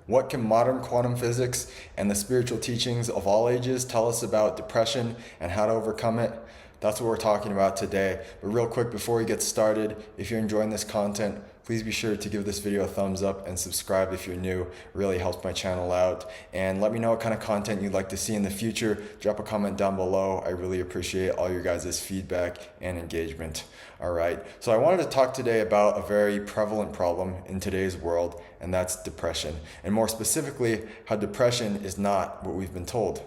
What can modern quantum physics and the spiritual teachings of all ages tell us about depression and how to overcome it? That's what we're talking about today. But real quick, before we get started, if you're enjoying this content, please be sure to give this video a thumbs up and subscribe if you're new. It really helps my channel out. And let me know what kind of content you'd like to see in the future. Drop a comment down below. I really appreciate all your guys' feedback and engagement. All right, so I wanted to talk today about a very prevalent problem in today's world, and that's depression. And more specifically, how depression is not what we've been told.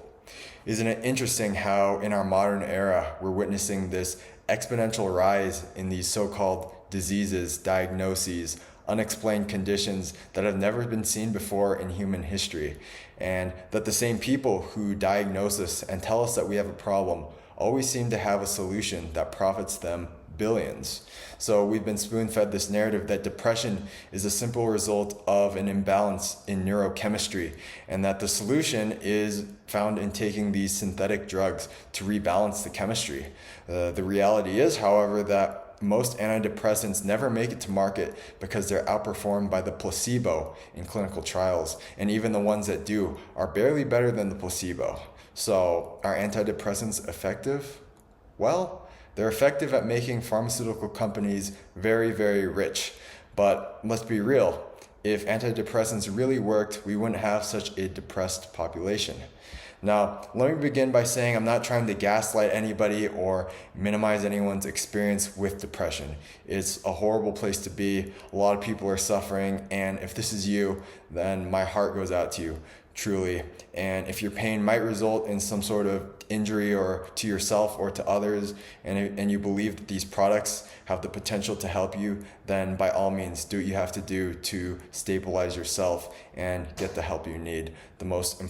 Isn't it interesting how in our modern era, we're witnessing this exponential rise in these so-called diseases, diagnoses, unexplained conditions that have never been seen before in human history, and that the same people who diagnose us and tell us that we have a problem always seem to have a solution that profits them billions. So we've been spoon-fed this narrative that depression is a simple result of an imbalance in neurochemistry, and that the solution is found in taking these synthetic drugs to rebalance the chemistry. The reality is, however, that most antidepressants never make it to market because they're outperformed by the placebo in clinical trials, and even the ones that do are barely better than the placebo. So are antidepressants effective? Well, they're effective at making pharmaceutical companies very, very rich. But let's be real, if antidepressants really worked, we wouldn't have such a depressed population. Now, let me begin by saying I'm not trying to gaslight anybody or minimize anyone's experience with depression. It's a horrible place to be. A lot of people are suffering, and if this is you, then my heart goes out to you, truly. And if your pain might result in some sort of injury or to yourself or to others, and you believe that these products have the potential to help you, then by all means do what you have to do to stabilize yourself and get the help you need. The most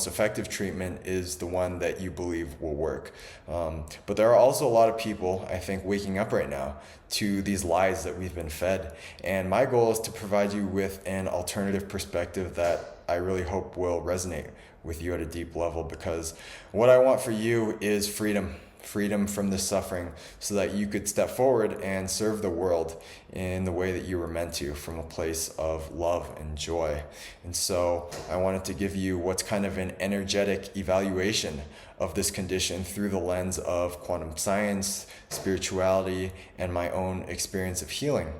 effective treatment is the one that you believe will work. But there are also a lot of people, I think, waking up right now to these lies that we've been fed. And my goal is to provide you with an alternative perspective that I really hope will resonate with you at a deep level, because what I want for you is freedom from this suffering, so that you could step forward and serve the world in the way that you were meant to, from a place of love and joy. And so I wanted to give you what's kind of an energetic evaluation of this condition through the lens of quantum science, spirituality, and my own experience of healing.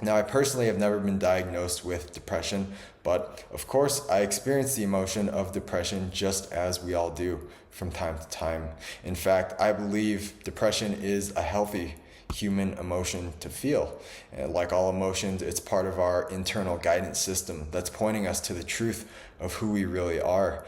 Now, I personally have never been diagnosed with depression, but of course I experience the emotion of depression just as we all do from time to time. In fact, I believe depression is a healthy human emotion to feel. And like all emotions, it's part of our internal guidance system that's pointing us to the truth of who we really are.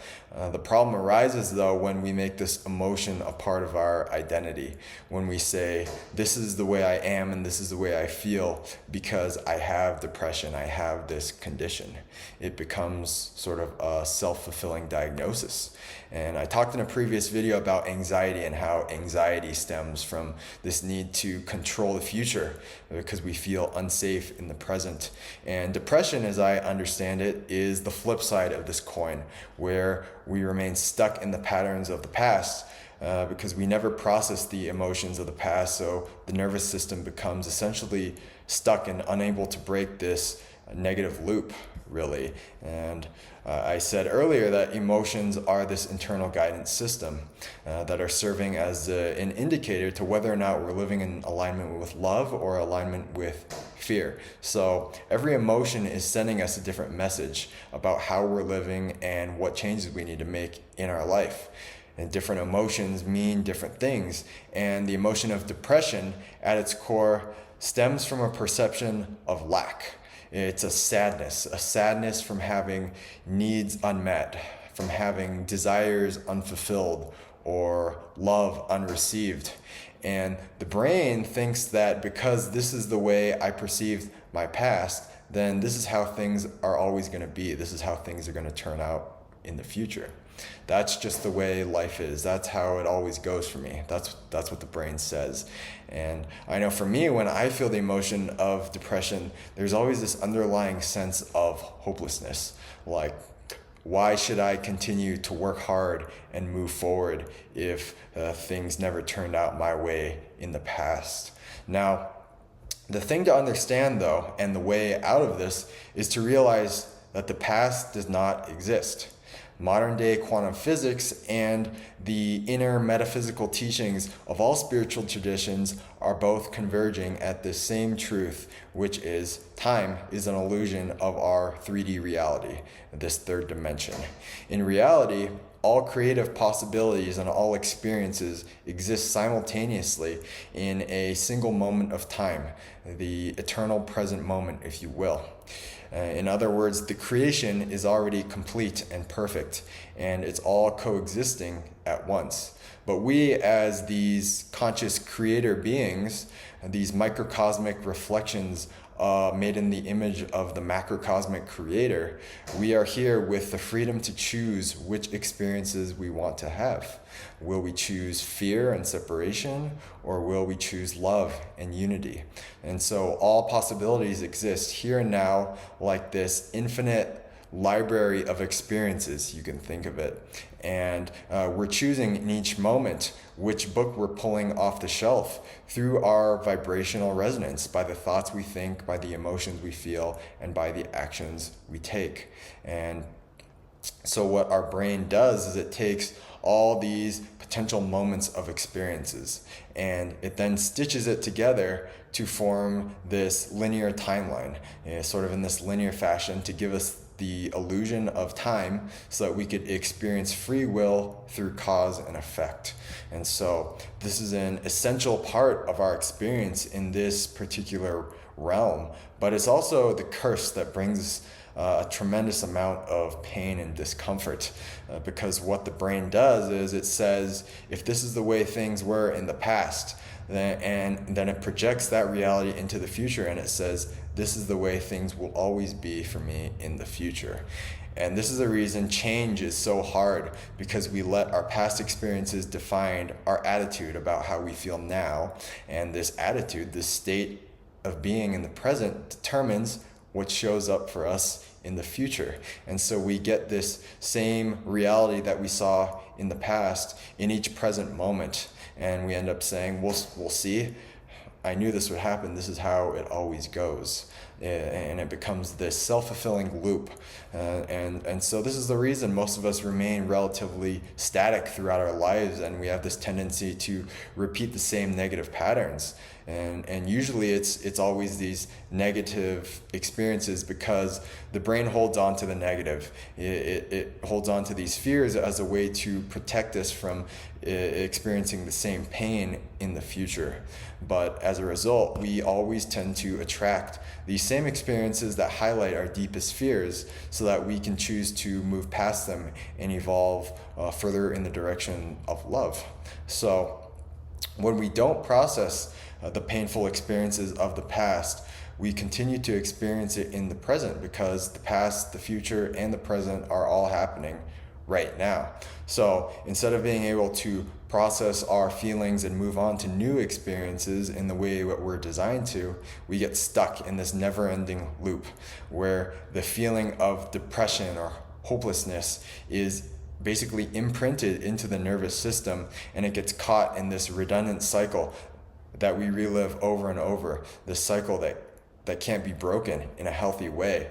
The problem arises, though, when we make this emotion a part of our identity. When we say, this is the way I am and this is the way I feel because I have depression, I have this condition. It becomes sort of a self-fulfilling diagnosis. And I talked in a previous video about anxiety and how anxiety stems from this need to control the future because we feel unsafe in the present. And depression, as I understand it, is the flip side of this coin, where we remain stuck in the patterns of the past because we never process the emotions of the past. So the nervous system becomes essentially stuck and unable to break this negative loop, really. And I said earlier that emotions are this internal guidance system that are serving as an indicator to whether or not we're living in alignment with love or alignment with fear. So every emotion is sending us a different message about how we're living and what changes we need to make in our life. And different emotions mean different things. And the emotion of depression at its core stems from a perception of lack. It's a sadness from having needs unmet, from having desires unfulfilled or love unreceived. And the brain thinks that because this is the way I perceived my past, then this is how things are always going to be. This is how things are going to turn out in the future. That's just the way life is. That's how it always goes for me. That's what the brain says. And I know for me, when I feel the emotion of depression, there's always this underlying sense of hopelessness. Like, why should I continue to work hard and move forward if things never turned out my way in the past? Now, the thing to understand, though, and the way out of this is to realize that the past does not exist. Modern day quantum physics and the inner metaphysical teachings of all spiritual traditions are both converging at the same truth, which is time is an illusion of our 3D reality, this third dimension. In reality, all creative possibilities and all experiences exist simultaneously in a single moment of time, the eternal present moment, if you will. In other words, the creation is already complete and perfect, and it's all coexisting at once. But we, as these conscious creator beings, these microcosmic reflections made in the image of the macrocosmic creator, we are here with the freedom to choose which experiences we want to have. Will we choose fear and separation, or will we choose love and unity? And so all possibilities exist here and now, like this infinite library of experiences, you can think of it. And we're choosing in each moment which book we're pulling off the shelf through our vibrational resonance, by the thoughts we think, by the emotions we feel, and by the actions we take. And so what our brain does is it takes all these potential moments of experiences and it then stitches it together to form this linear timeline, sort of in this linear fashion, to give us the illusion of time so that we could experience free will through cause and effect. And so this is an essential part of our experience in this particular realm, but it's also the curse that brings a tremendous amount of pain and discomfort, because what the brain does is it says, if this is the way things were in the past, then it projects that reality into the future, and it says, this is the way things will always be for me in the future. And this is the reason change is so hard, because we let our past experiences define our attitude about how we feel now. And this attitude, this state of being in the present, determines what shows up for us in the future. And so we get this same reality that we saw in the past in each present moment. And we end up saying, we'll see. I knew this would happen. This is how it always goes. And it becomes this self-fulfilling loop. And so this is the reason most of us remain relatively static throughout our lives, and we have this tendency to repeat the same negative patterns. And usually it's always these negative experiences, because the brain holds on to the negative. It holds on to these fears as a way to protect us from experiencing the same pain in the future. But as a result, we always tend to attract these same experiences that highlight our deepest fears, so that we can choose to move past them and evolve further in the direction of love. So when we don't process the painful experiences of the past, we continue to experience it in the present, because the past, the future, and the present are all happening right now. So instead of being able to process our feelings and move on to new experiences in the way that we're designed to, we get stuck in this never-ending loop where the feeling of depression or hopelessness is basically imprinted into the nervous system, and it gets caught in this redundant cycle that we relive over and over, this cycle that can't be broken in a healthy way.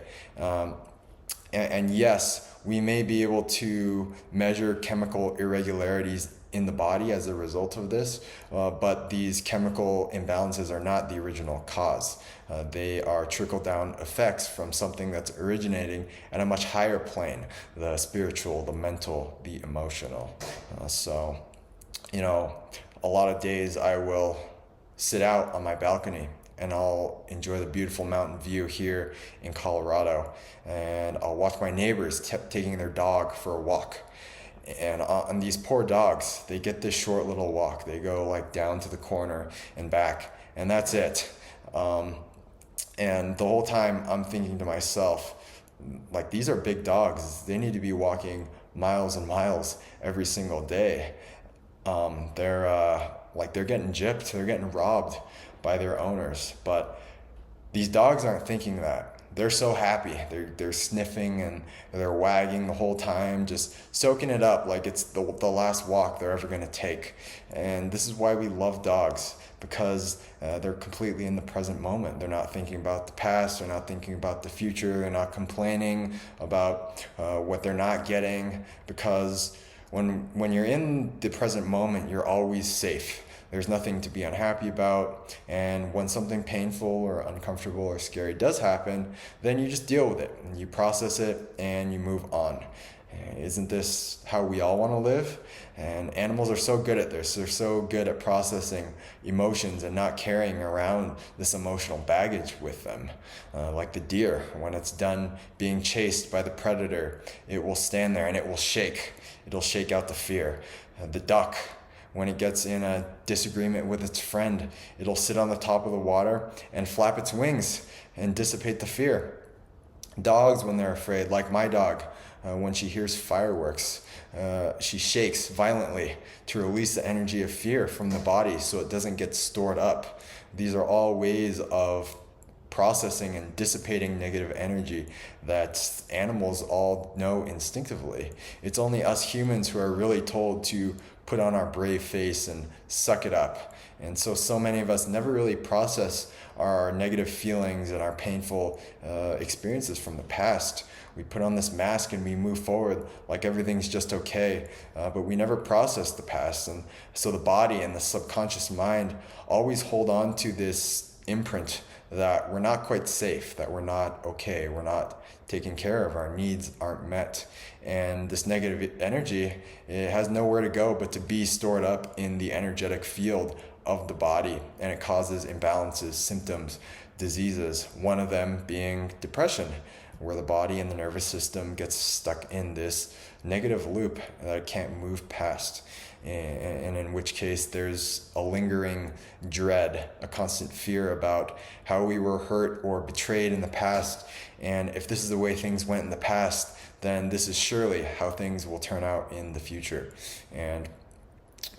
And yes, we may be able to measure chemical irregularities in the body as a result of this, but these chemical imbalances are not the original cause. They are trickle-down effects from something that's originating at a much higher plane, the spiritual, the mental, the emotional. So, a lot of days I will sit out on my balcony and I'll enjoy the beautiful mountain view here in Colorado, and I'll watch my neighbors taking their dog for a walk. And these poor dogs, they get this short little walk. They go like down to the corner and back, and that's it. And the whole time I'm thinking to myself, like, these are big dogs. They need to be walking miles and miles every single day. They're getting gypped, they're getting robbed by their owners. But these dogs aren't thinking that. they're so happy. They're sniffing and they're wagging the whole time, just soaking it up like it's the last walk they're ever going to take. And this is why we love dogs, because they're completely in the present moment. They're not thinking about the past. They're not thinking about the future. They're not complaining about what they're not getting, because when you're in the present moment, you're always safe. There's nothing to be unhappy about. And when something painful or uncomfortable or scary does happen, then you just deal with it and you process it and you move on. Isn't this how we all want to live? And animals are so good at this. They're so good at processing emotions and not carrying around this emotional baggage with them. Like the deer, when it's done being chased by the predator, it will stand there and it will shake. It'll shake out the fear. The duck, when it gets in a disagreement with its friend, it'll sit on the top of the water and flap its wings and dissipate the fear. Dogs, when they're afraid, like my dog, when she hears fireworks, she shakes violently to release the energy of fear from the body so it doesn't get stored up. These are all ways of processing and dissipating negative energy that animals all know instinctively. It's only us humans who are really told to put on our brave face and suck it up. And so many of us never really process our negative feelings and our painful experiences from the past. We put on this mask and we move forward like everything's just okay, but we never process the past. And so the body and the subconscious mind always hold on to this imprint that we're not quite safe, that we're not okay, we're not taken care of, our needs aren't met. And this negative energy, it has nowhere to go but to be stored up in the energetic field of the body, and it causes imbalances, symptoms, diseases, one of them being depression, where the body and the nervous system gets stuck in this negative loop that it can't move past. And in which case there's a lingering dread, a constant fear about how we were hurt or betrayed in the past. And if this is the way things went in the past, then this is surely how things will turn out in the future. And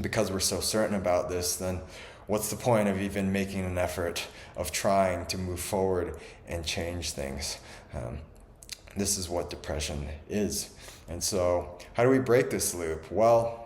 because we're so certain about this, then what's the point of even making an effort of trying to move forward and change things? This is what depression is. And so how do we break this loop? Well,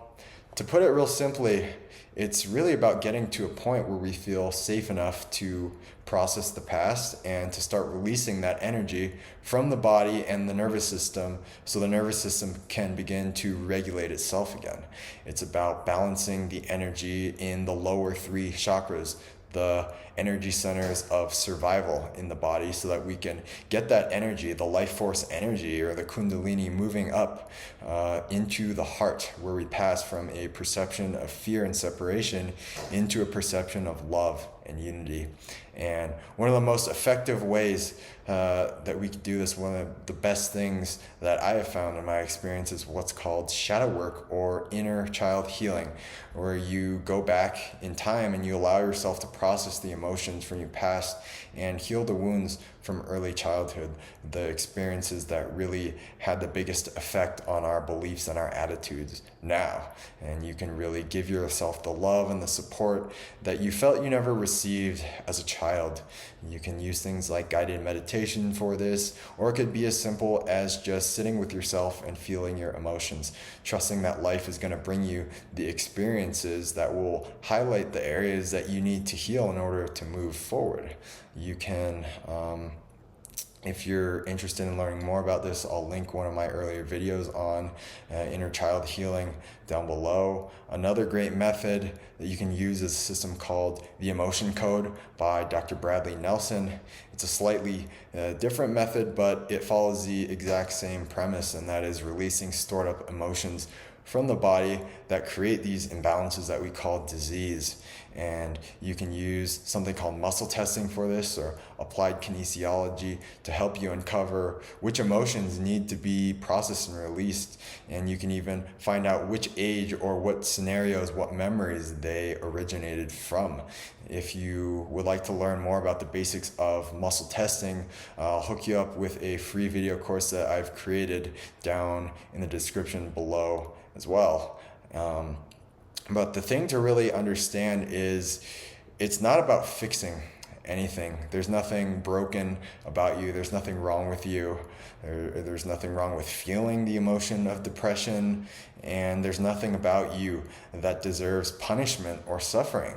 to put it real simply, it's really about getting to a point where we feel safe enough to process the past and to start releasing that energy from the body and the nervous system so the nervous system can begin to regulate itself again. It's about balancing the energy in the lower three chakras, the energy centers of survival in the body, so that we can get that energy, the life force energy or the kundalini, moving up into the heart, where we pass from a perception of fear and separation into a perception of love and unity. And one of the most effective ways that we can do this, one of the best things that I have found in my experience, is what's called shadow work or inner child healing, where you go back in time and you allow yourself to process the emotions from your past and heal the wounds from early childhood, the experiences that really had the biggest effect on our beliefs and our attitudes now. And you can really give yourself the love and the support that you felt you never received as a child. You can use things like guided meditation for this, or it could be as simple as just sitting with yourself and feeling your emotions, trusting that life is going to bring you the experiences that will highlight the areas that you need to heal in order to move forward. You can, if you're interested in learning more about this, I'll link one of my earlier videos on inner child healing down below. Another great method that you can use is a system called the Emotion Code by Dr. Bradley Nelson. It's a slightly different method, but it follows the exact same premise, and that is releasing stored up emotions from the body that create these imbalances that we call disease. And you can use something called muscle testing for this, or applied kinesiology, to help you uncover which emotions need to be processed and released. And you can even find out which age or what scenarios, what memories they originated from. If you would like to learn more about the basics of muscle testing, I'll hook you up with a free video course that I've created down in the description below as well. But the thing to really understand is it's not about fixing anything. There's nothing broken about you. There's nothing wrong with you. There's nothing wrong with feeling the emotion of depression, and there's nothing about you that deserves punishment or suffering.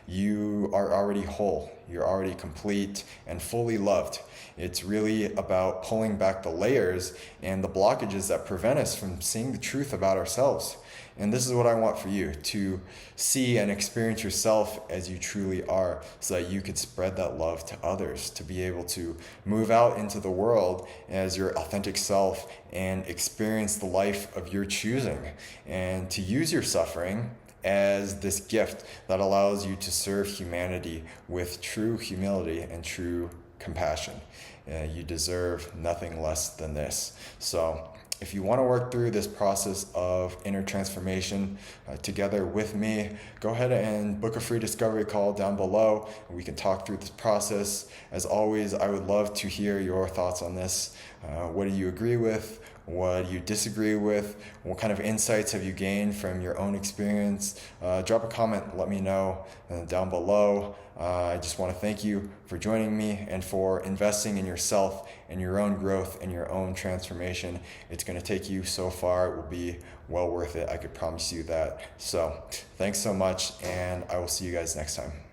You are already whole. You're already complete and fully loved. It's really about pulling back the layers and the blockages that prevent us from seeing the truth about ourselves. And this is what I want for you, to see and experience yourself as you truly are, so that you could spread that love to others, to be able to move out into the world as your authentic self and experience the life of your choosing, and to use your suffering as this gift that allows you to serve humanity with true humility and true compassion. You deserve nothing less than this. So if you want to work through this process of inner transformation together with me, go ahead and book a free discovery call down below, and we can talk through this process. As always, I would love to hear your thoughts on this. What do you agree with? What do you disagree with? What kind of insights have you gained from your own experience? Drop a comment, let me know down below. I just want to thank you for joining me and for investing in yourself and your own growth and your own transformation. It's going to take you so far. It will be well worth it. I could promise you that. So thanks so much, and I will see you guys next time.